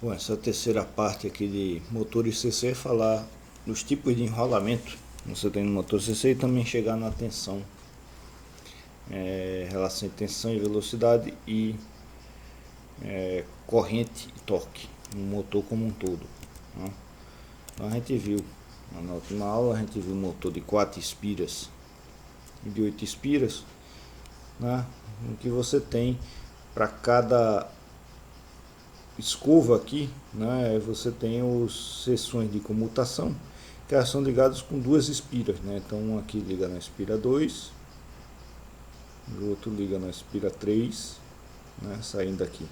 Bom, essa terceira parte aqui de motores CC é falar dos tipos de enrolamento que você tem no motor CC e também chegar na tensão, relação de tensão e velocidade e corrente e torque no motor como um todo, né? Então a gente viu, na última aula a gente viu um motor de 4 espiras e de 8 espiras, né? Em que você tem para cada escova aqui, né, você tem os seções de comutação que são ligados com duas espiras, né? Então um aqui liga na espira 2, o outro liga na espira 3, né, saindo aqui.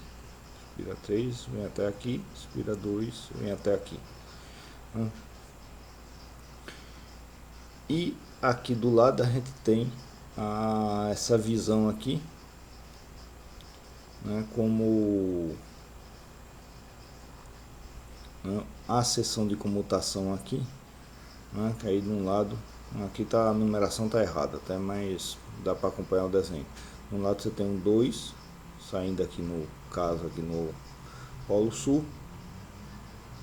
Espira 3 vem até aqui, espira 2 vem até aqui, né? E aqui do lado a gente tem essa visão aqui, né, como a seção de comutação aqui, né, que aí de um lado, aqui tá, a numeração está errada, tá, mas dá para acompanhar o desenho. De um lado você tem um 2 saindo aqui, no caso aqui no polo sul,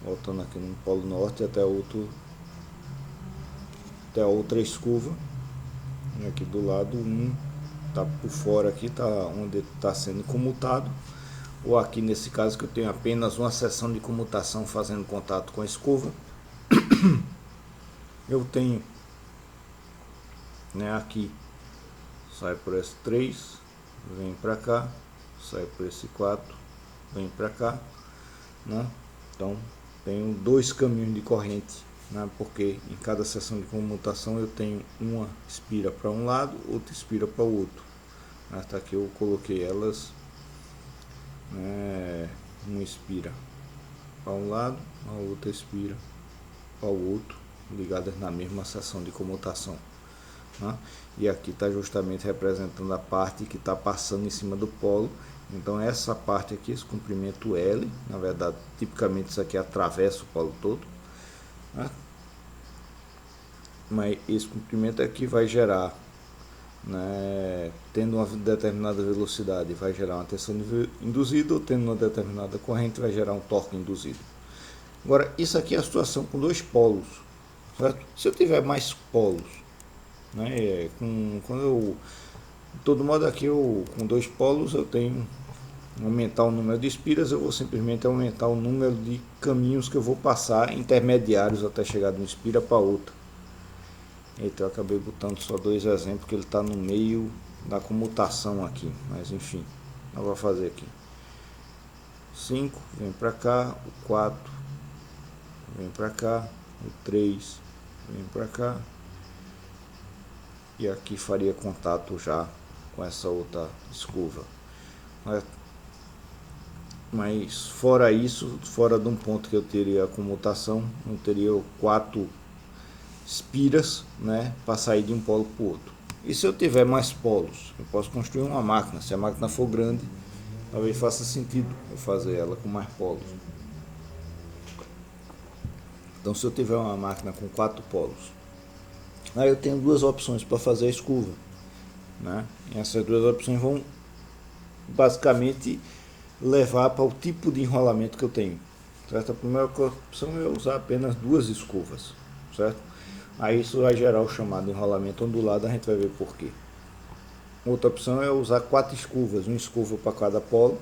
voltando aqui no polo norte até a outra escova. E aqui do lado tá por fora aqui, tá onde está sendo comutado, ou aqui nesse caso que eu tenho apenas uma seção de comutação fazendo contato com a escova, eu tenho, né, aqui sai por esse 3, vem para cá, sai por esse 4, vem para cá, né? Então tenho dois caminhos de corrente, né? Porque em cada seção de comutação eu tenho uma espira para um lado, outra espira para o outro. Até aqui eu coloquei elas, né, uma espira para um lado, a outra espira para o outro, ligadas na mesma seção de comutação, né? E aqui está justamente representando a parte que está passando em cima do polo. Então essa parte aqui, esse comprimento L, na verdade tipicamente isso aqui atravessa o polo todo, né? Mas esse comprimento aqui vai gerar, né, tendo uma determinada velocidade vai gerar uma tensão induzida, ou tendo uma determinada corrente vai gerar um torque induzido. Agora isso aqui é a situação com dois polos, certo? Se eu tiver mais polos, né, de todo modo aqui com dois polos eu tenho aumentar o número de espiras, eu vou simplesmente aumentar o número de caminhos que eu vou passar intermediários até chegar de uma espira para outra. Então eu acabei botando só dois exemplos, porque ele está no meio da comutação aqui, mas enfim, eu vou fazer aqui 5 vem para cá, o 4 vem para cá, o 3 vem para cá, e aqui faria contato já com essa outra escova. Mas fora isso, fora de um ponto que eu teria a comutação, eu teria 4 espiras, né, para sair de um polo para o outro. E se eu tiver mais polos, eu posso construir uma máquina. Se a máquina for grande, talvez faça sentido eu fazer ela com mais polos. Então se eu tiver uma máquina com 4 polos, aí eu tenho duas opções para fazer a escova, né? E essas duas opções vão basicamente levar para o tipo de enrolamento que eu tenho, certo? A primeira opção é usar apenas duas escovas, certo? Aí isso vai gerar o chamado enrolamento ondulado, a gente vai ver por quê. Outra opção é usar 4 escovas, uma escova para cada polo,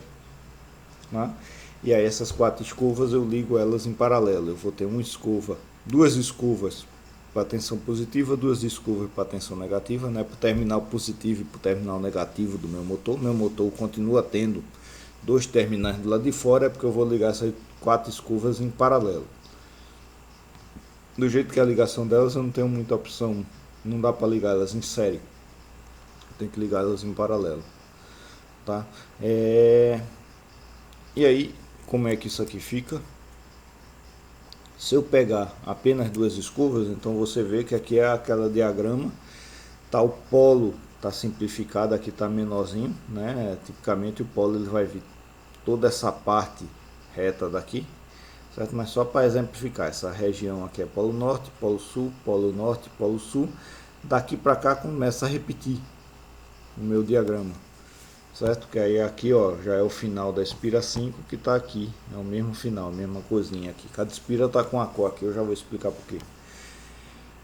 né? E aí essas 4 escovas eu ligo elas em paralelo. Eu vou ter uma escova, duas escovas para tensão positiva, duas escovas para tensão negativa, né? Para o terminal positivo e para o terminal negativo do meu motor. Meu motor continua tendo dois terminais do lado de fora, é porque eu vou ligar essas 4 escovas em paralelo. Do jeito que é a ligação delas, eu não tenho muita opção, não dá para ligar elas em série, tem que ligar elas em paralelo, tá? E aí, como é que isso aqui fica? Se eu pegar apenas duas escovas, então você vê que aqui é aquela diagrama, tá, o polo tá simplificado, aqui tá menorzinho, né? Tipicamente o polo ele vai vir toda essa parte reta daqui, certo? Mas só para exemplificar, essa região aqui é polo norte, polo sul, polo norte, polo sul. Daqui para cá começa a repetir o meu diagrama, certo? Que aí aqui, ó, já é o final da espira 5 que está aqui, é o mesmo final, a mesma coisinha aqui. Cada espira está com a cor aqui, eu já vou explicar por quê.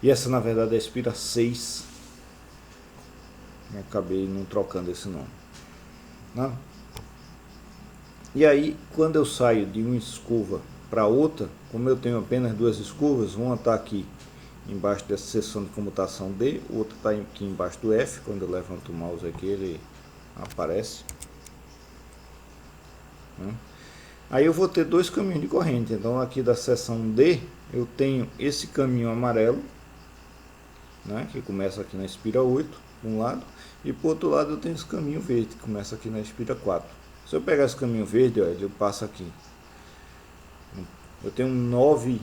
E essa na verdade é a espira 6. Eu acabei não trocando esse nome, né? E aí, quando eu saio de uma escova para outra, como eu tenho apenas duas escovas, uma está aqui embaixo dessa seção de comutação D, outra está aqui embaixo do F. Quando eu levanto o mouse aqui, ele aparece, né? Aí eu vou ter dois caminhos de corrente. Então aqui da seção D eu tenho esse caminho amarelo, né, que começa aqui na espira 8, de um lado, e por outro lado eu tenho esse caminho verde, que começa aqui na espira 4. Se eu pegar esse caminho verde, olha, eu passo aqui. Eu tenho 9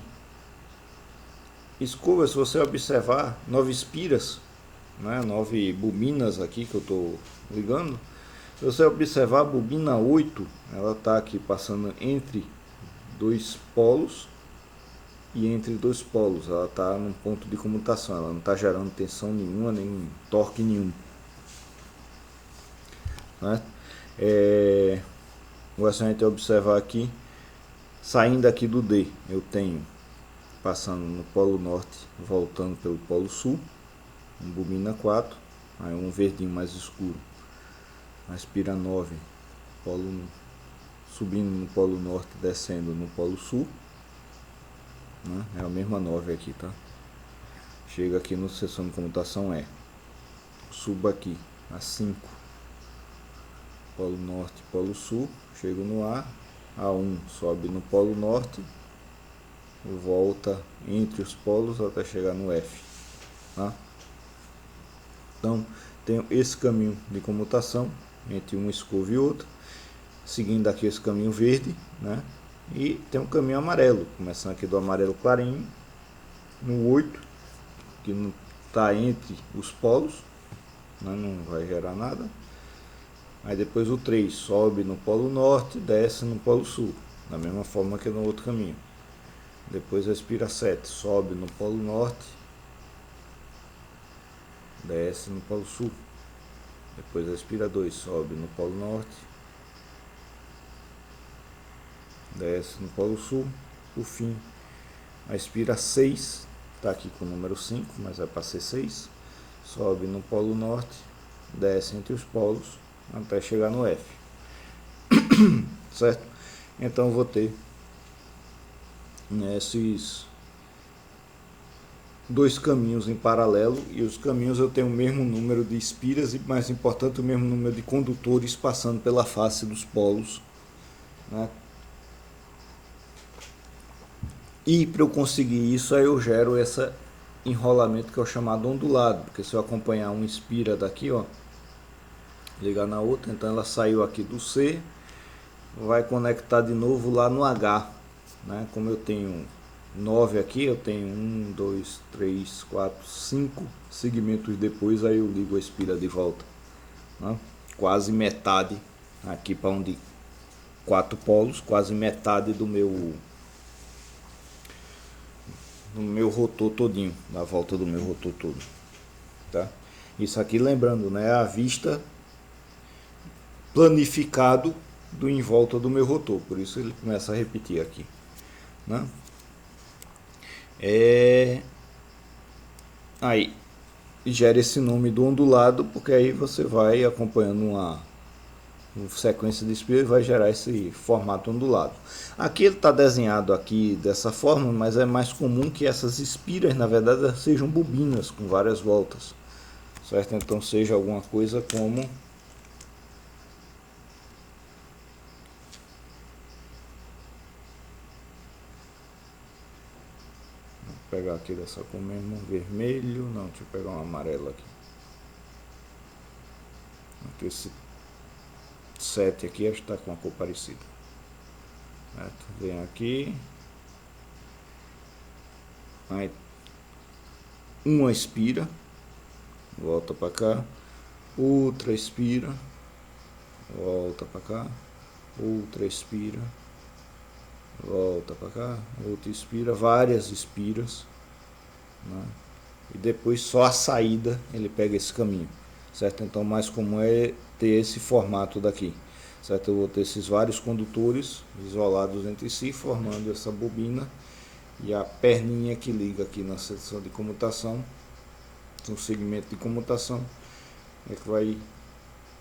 escovas, se você observar, 9 espiras, né, 9 bobinas aqui que eu estou ligando. Se você observar, a bobina 8, ela está aqui passando entre dois polos, e entre dois polos ela está num ponto de comutação, ela não está gerando tensão nenhuma, nem torque nenhum, né? Se a gente observar aqui, saindo aqui do D, eu tenho passando no polo norte, voltando pelo polo sul, um bobina 4, aí um verdinho mais escuro, aspira 9, polo, subindo no polo norte, descendo no polo sul, né? É a mesma 9 aqui, tá? Chega aqui no seção de comutação E, subo aqui a 5, polo norte, polo sul, chego no A1 sobe no polo norte, volta entre os polos até chegar no F, tá? Então tenho esse caminho de comutação entre uma escova e outra, seguindo aqui esse caminho verde, né? E tem um caminho amarelo, começando aqui do amarelo clarinho, no 8, que não está entre os polos, né? Não vai gerar nada. Aí depois o 3 sobe no polo norte, desce no polo sul, da mesma forma que no outro caminho. Depois a espira 7 sobe no polo norte, desce no polo sul. Depois a espira 2 sobe no polo norte, desce no polo sul. Por fim, a espira 6, está aqui com o número 5, mas vai para ser 6, sobe no polo norte, desce entre os polos até chegar no F, certo? Então vou ter esses dois caminhos em paralelo, e os caminhos eu tenho o mesmo número de espiras e, mais importante, o mesmo número de condutores passando pela face dos polos, né? E para eu conseguir isso, aí eu gero esse enrolamento que é o chamado ondulado, porque se eu acompanhar uma espira daqui, ó, ligar na outra, então ela saiu aqui do C, vai conectar de novo lá no H, né? Como eu tenho 9 aqui, eu tenho 1, 2, 3, 4, 5 segmentos depois, aí eu ligo a espira de volta, né? Quase metade aqui para onde 4 polos, quase metade do meu rotor todinho, da volta do meu rotor todo, tá? Isso aqui, lembrando, né, a vista planificado do em volta do meu rotor, por isso ele começa a repetir aqui, né? Aí gera esse nome do ondulado, porque aí você vai acompanhando uma sequência de espiras e vai gerar esse formato ondulado. Aqui ele está desenhado aqui dessa forma, mas é mais comum que essas espiras na verdade sejam bobinas com várias voltas, certo? Então seja alguma coisa como pegar aqui dessa cor mesmo, vermelho, não, deixa eu pegar um amarelo aqui. Esse 7 aqui acho que está com uma cor parecida, certo? Vem aqui, aí uma expira, volta para cá, outra expira, volta para cá, outra expira, volta para cá, outra expira, várias expiras, né? E depois só a saída ele pega esse caminho. certo? Então mais comum é ter esse formato daqui, certo? Eu vou ter esses vários condutores isolados entre si, formando essa bobina, e a perninha que liga aqui na seção de comutação, no segmento de comutação, é que vai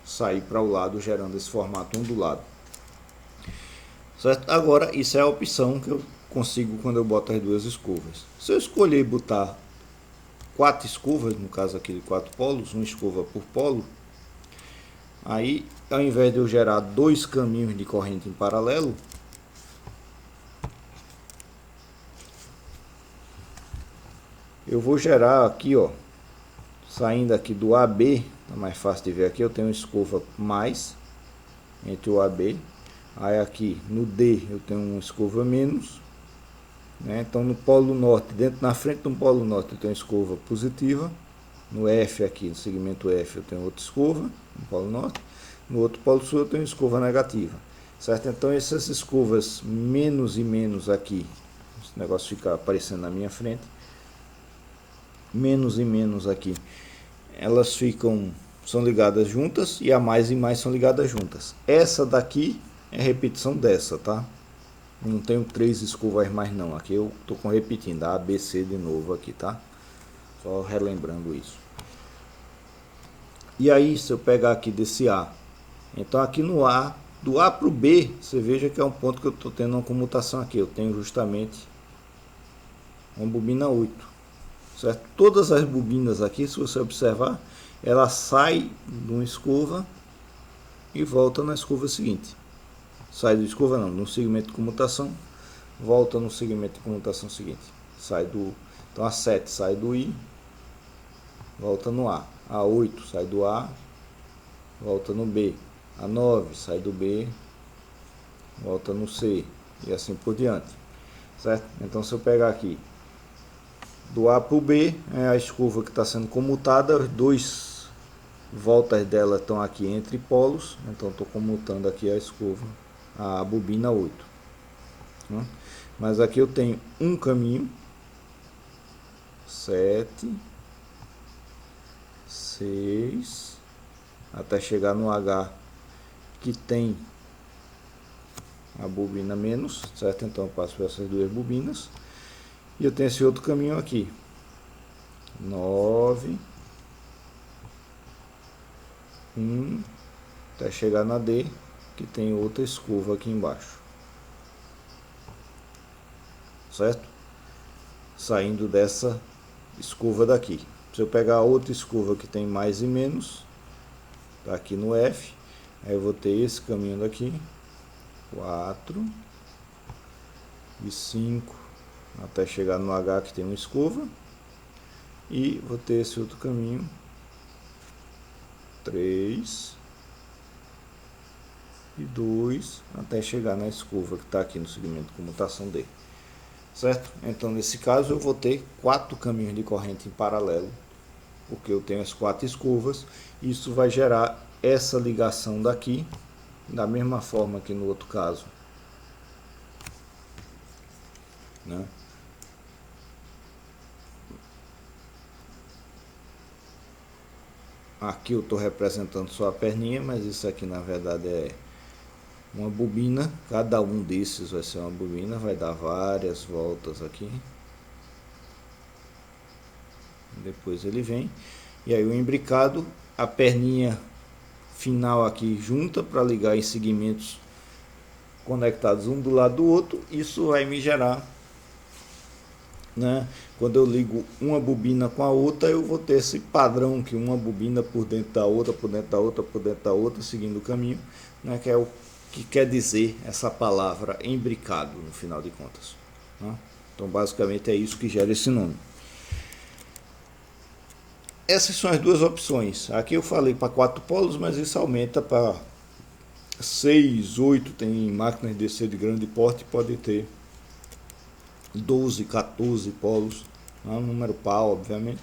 sair para o lado, gerando esse formato ondulado, certo? Agora, isso é a opção que eu consigo quando eu boto as duas escovas. Se eu escolher botar 4 escovas, no caso aqui de 4 polos, uma escova por polo, aí ao invés de eu gerar 2 caminhos de corrente em paralelo, eu vou gerar aqui, ó, saindo aqui do AB, tá mais fácil de ver aqui, eu tenho uma escova mais entre o AB, aí aqui no D eu tenho uma escova menos, né? Então no polo norte, na frente do polo norte eu tenho uma escova positiva, no F aqui, no segmento F eu tenho outra escova, no polo norte, no outro polo sul eu tenho uma escova negativa, certo? Então essas escovas menos e menos aqui, esse negócio fica aparecendo na minha frente, menos e menos aqui, elas são ligadas juntas, e a mais e mais são ligadas juntas. Essa daqui é repetição dessa, tá? Eu não tenho 3 escovas mais não, aqui eu estou repetindo a ABC de novo aqui, tá? Só relembrando isso. E aí, se eu pegar aqui desse A, então aqui no A, do A para o B, você veja que é um ponto que eu estou tendo uma comutação aqui, eu tenho justamente uma bobina 8. Certo? Todas as bobinas aqui, se você observar, ela sai de uma escova e volta na escova seguinte. Sai da escova não, no segmento de comutação, volta no segmento de comutação seguinte. Então a 7 sai do I, volta no A. A 8 sai do A, volta no B. A 9 sai do B, volta no C, e assim por diante. Certo? Então se eu pegar aqui do A para o B, é a escova que está sendo comutada, as 2 voltas dela estão aqui entre polos, então estou comutando aqui a escova, a bobina 8. Mas aqui eu tenho um caminho, 7, 6, até chegar no H, que tem a bobina menos, certo? Então eu passo por essas 2 bobinas. E eu tenho esse outro caminho aqui, 9, 1, até chegar na D, que tem outra escova aqui embaixo, certo? Saindo dessa escova daqui. Se eu pegar outra escova que tem mais e menos, tá aqui no F, aí eu vou ter esse caminho daqui, 4 e 5, até chegar no H, que tem uma escova, e vou ter esse outro caminho, 3 e 2, até chegar na escova que está aqui no segmento de comutação D, certo? Então nesse caso eu vou ter 4 caminhos de corrente em paralelo, porque eu tenho as 4 escovas. Isso vai gerar essa ligação daqui, da mesma forma que no outro caso, né? Aqui eu estou representando só a perninha, mas isso aqui na verdade é uma bobina. Cada um desses vai ser uma bobina, vai dar várias voltas aqui. Depois ele vem, e aí o imbricado, a perninha final aqui junta para ligar em segmentos conectados um do lado do outro. Isso vai me gerar, né? Quando eu ligo uma bobina com a outra, eu vou ter esse padrão que uma bobina por dentro da outra, por dentro da outra, por dentro da outra, seguindo o caminho, né? Que é o que quer dizer essa palavra imbricado no final de contas, né? Então basicamente é isso que gera esse nome. Essas são as 2 opções. Aqui eu falei para 4 polos, mas isso aumenta para 6, 8. Tem máquinas DC de grande porte, pode ter 12, 14 polos, um número par, obviamente,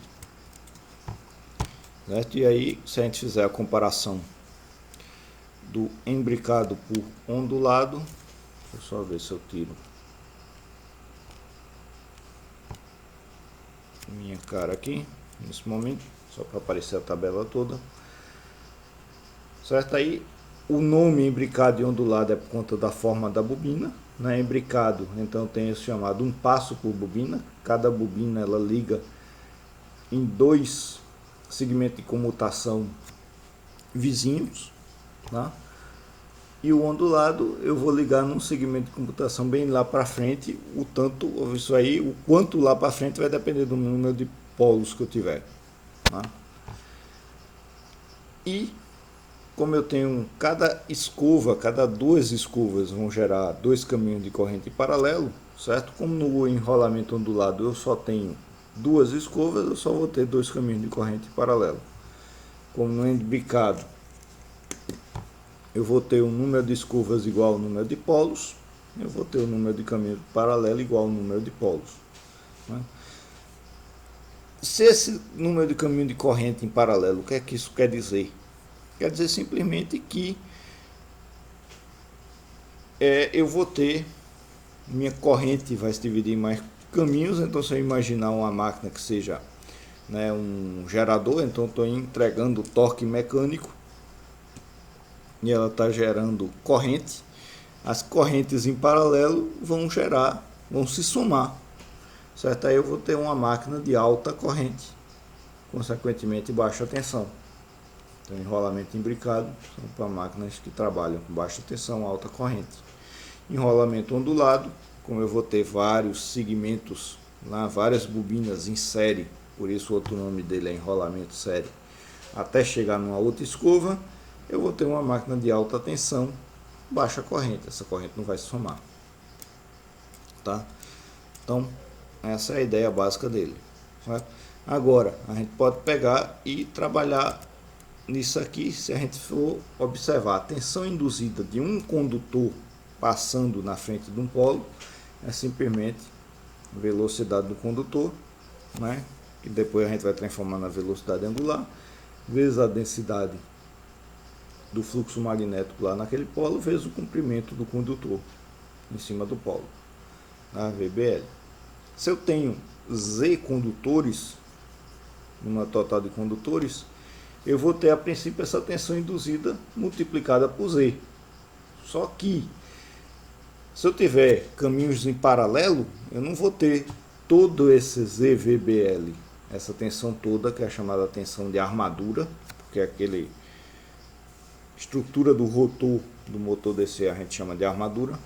certo? E aí, se a gente fizer a comparação do imbricado por ondulado, deixa eu só ver se eu tiro minha cara aqui nesse momento, só para aparecer a tabela toda. certo? Aí o nome imbricado e ondulado é por conta da forma da bobina, né? Imbricado, então tem esse chamado um passo por bobina, cada bobina ela liga em dois segmentos de comutação vizinhos, né? E o ondulado eu vou ligar num segmento de computação bem lá para frente, o tanto, isso aí, o quanto lá para frente vai depender do número de polos que eu tiver, né? E como eu tenho cada duas escovas vão gerar dois caminhos de corrente paralelo, certo? Como no enrolamento ondulado eu só tenho duas escovas, eu só vou ter dois caminhos de corrente paralelo. Como no imbricado eu vou ter um número de escovas igual ao número de polos, eu vou ter o número de caminhos paralelos igual ao número de polos, né? Se esse número de caminho de corrente em paralelo, o que é que isso quer dizer? Quer dizer simplesmente que eu vou ter, minha corrente vai se dividir em mais caminhos, então se eu imaginar uma máquina que seja, né, um gerador, então estou entregando torque mecânico e ela está gerando corrente, as correntes em paralelo vão se somar, certo? Aí eu vou ter uma máquina de alta corrente, consequentemente baixa tensão. Então, enrolamento imbricado são para máquinas que trabalham com baixa tensão, alta corrente. Enrolamento ondulado, como eu vou ter vários segmentos, lá, várias bobinas em série, por isso o outro nome dele é enrolamento série, até chegar numa outra escova, eu vou ter uma máquina de alta tensão, baixa corrente. Essa corrente não vai se somar, tá? Então, essa é a ideia básica dele, certo? Agora, a gente pode pegar e trabalhar nisso aqui, se a gente for observar a tensão induzida de um condutor passando na frente de um polo, é simplesmente a velocidade do condutor, né? Que depois a gente vai transformar na velocidade angular, vezes a densidade do fluxo magnético lá naquele polo, vezes o comprimento do condutor em cima do polo, a VBL. Se eu tenho Z condutores, numa total de condutores, eu vou ter a princípio essa tensão induzida multiplicada por Z. Só que se eu tiver caminhos em paralelo, eu não vou ter todo esse ZVBL, essa tensão toda, que é a chamada tensão de armadura, porque é aquele estrutura do rotor do motor DC a gente chama de armadura,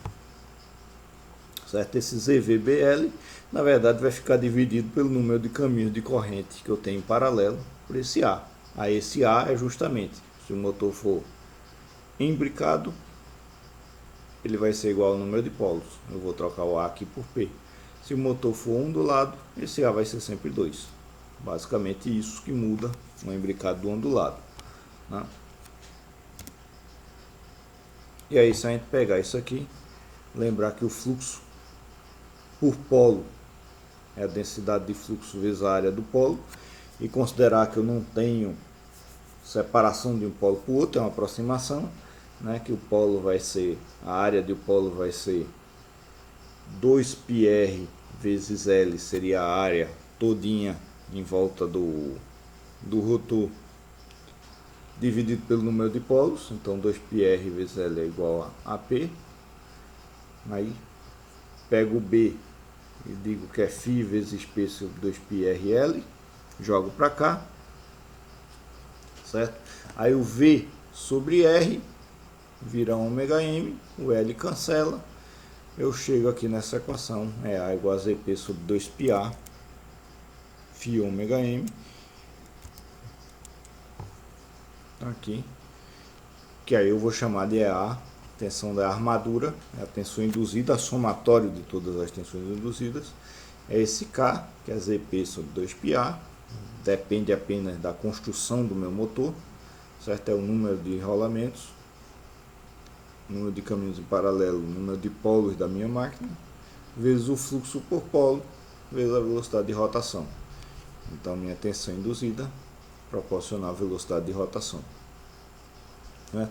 certo? Esse ZVBL, na verdade, vai ficar dividido pelo número de caminhos de corrente que eu tenho em paralelo por esse A. Aí esse A é justamente, se o motor for imbricado, ele vai ser igual ao número de polos. Eu vou trocar o A aqui por P. Se o motor for ondulado, esse A vai ser sempre 2. Basicamente isso que muda o imbricado do ondulado, né? E aí, se a gente pegar isso aqui, lembrar que o fluxo por polo é a densidade de fluxo vezes a área do polo, e considerar que eu não tenho separação de um polo para o outro, é uma aproximação, né, que o polo vai ser, a área do polo vai ser 2πr vezes L, seria a área todinha em volta do rotor, dividido pelo número de polos, então 2πr vezes L é igual a AP. Aí pego o B e digo que é φ vezes P sobre 2πrl, jogo para cá, certo? Aí o V sobre R vira ômega-m, o L cancela, eu chego aqui nessa equação, é A igual a ZP sobre 2πa, φ ômega-m, aqui, que aí eu vou chamar de EA, tensão da armadura, é a tensão induzida, a somatório de todas as tensões induzidas, é esse K, que é ZP sobre 2πa, depende apenas da construção do meu motor, certo? É o número de enrolamentos, número de caminhos em paralelo, número de polos da minha máquina, vezes o fluxo por polo, vezes a velocidade de rotação. Então minha tensão induzida proporcional à velocidade de rotação, né?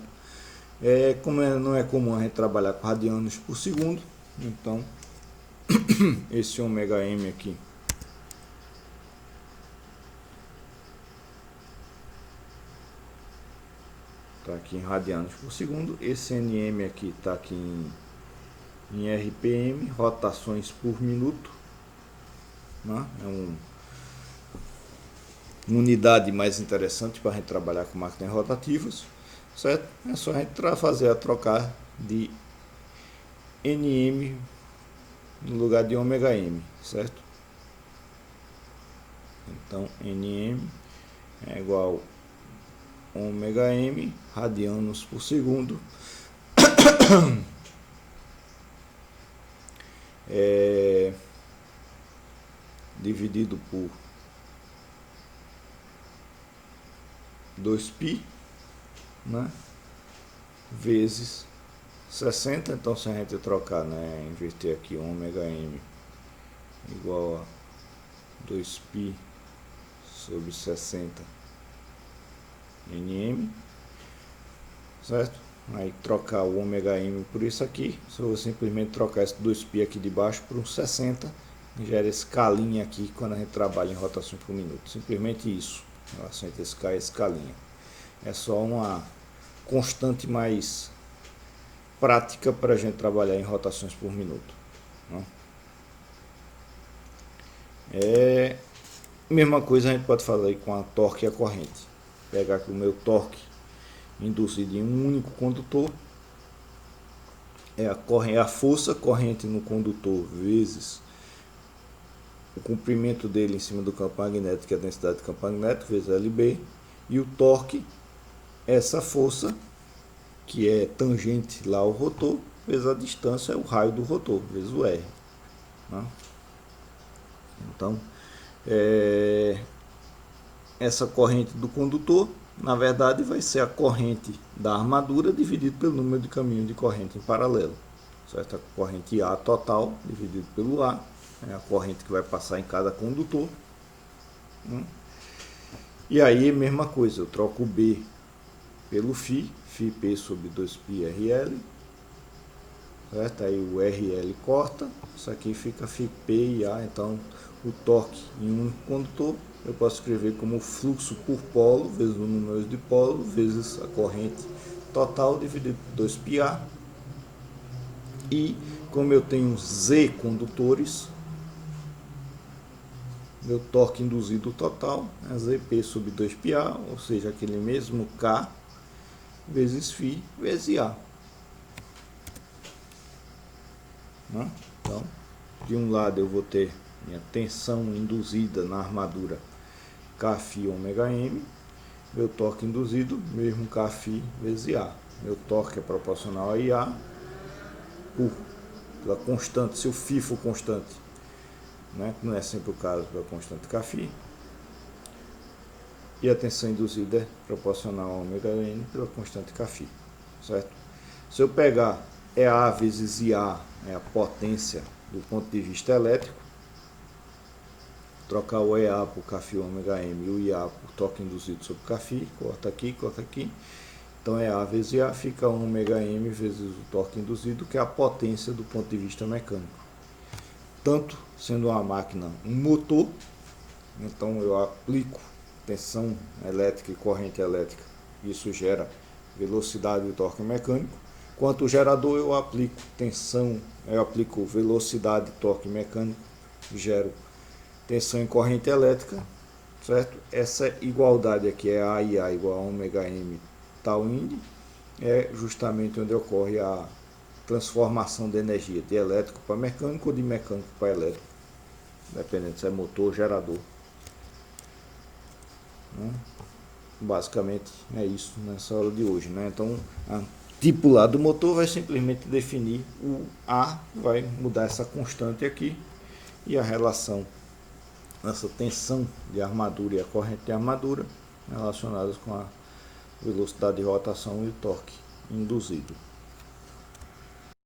Como não é comum a gente trabalhar com radianos por segundo, então esse ômega-m aqui está aqui em radianos por segundo. Esse Nm aqui está aqui em RPM, rotações por minuto, né? É uma unidade mais interessante para a gente trabalhar com máquinas rotativas, certo? É só a gente fazer a trocar de Nm no lugar de ômega-m, certo? Então Nm é igual a ômega-m radianos por segundo dividido por 2π, né, vezes 60. Então, se a gente trocar, né, inverter aqui ômega-m igual a 2π sobre 60 Nm, certo? Aí trocar o ômega-m por isso aqui, se eu simplesmente trocar esse 2π aqui de baixo por um 60, gera escalinha aqui quando a gente trabalha em rotações por minuto. Simplesmente isso, em relação entre esse K e escalinha. É só uma constante mais prática para a gente trabalhar em rotações por minuto, né? Mesma coisa a gente pode fazer com a torque e a corrente. Pegar aqui o meu torque induzido em um único condutor, é a força corrente no condutor vezes o comprimento dele em cima do campo magnético, que é a densidade do campo magnético, vezes LB, e o torque, essa força que é tangente lá ao rotor, vezes a distância, é o raio do rotor, vezes o R, né? Então, essa corrente do condutor, na verdade, vai ser a corrente da armadura dividido pelo número de caminhos de corrente em paralelo, certo? A corrente A total dividido pelo A, é a corrente que vai passar em cada condutor, né? E aí, mesma coisa, eu troco o B pelo φP sobre 2πRL, certo? Aí o RL corta, isso aqui fica φP e A. Então, o torque em um condutor eu posso escrever como fluxo por polo vezes o número de polo vezes a corrente total dividido por 2πA. E como eu tenho Z condutores, meu torque induzido total é ZP sobre 2πA, ou seja, aquele mesmo K vezes φ vezes A, né? Então, de um lado eu vou ter minha tensão induzida na armadura Kφ ômega m, meu torque induzido, mesmo Kφ vezes A. Meu torque é proporcional a IA pela constante, se o φ for constante, né, que não é sempre o caso, pela constante Kφ, e a tensão induzida é proporcional a ômega n pela constante Kφ, certo? Se eu pegar A vezes IA, é a potência do ponto de vista elétrico, trocar o EA por Kφ ômega m e o IA por torque induzido sobre Kφ, corta aqui, então EA vezes IA fica ômega m vezes o torque induzido, que é a potência do ponto de vista mecânico. Tanto sendo uma máquina um motor, então eu aplico tensão elétrica e corrente elétrica, isso gera velocidade e torque mecânico, quanto o gerador eu aplico tensão, eu aplico velocidade e torque mecânico, gero tensão em corrente elétrica, certo? Essa igualdade aqui é A e A igual a ômega m tal índice, é justamente onde ocorre a transformação de energia de elétrico para mecânico ou de mecânico para elétrico, dependendo se é motor ou gerador, né? Basicamente é isso nessa aula de hoje, né? Então, a tipo lá do motor vai simplesmente definir o A, vai mudar essa constante aqui, e a relação, essa tensão de armadura e a corrente de armadura relacionadas com a velocidade de rotação e o torque induzido.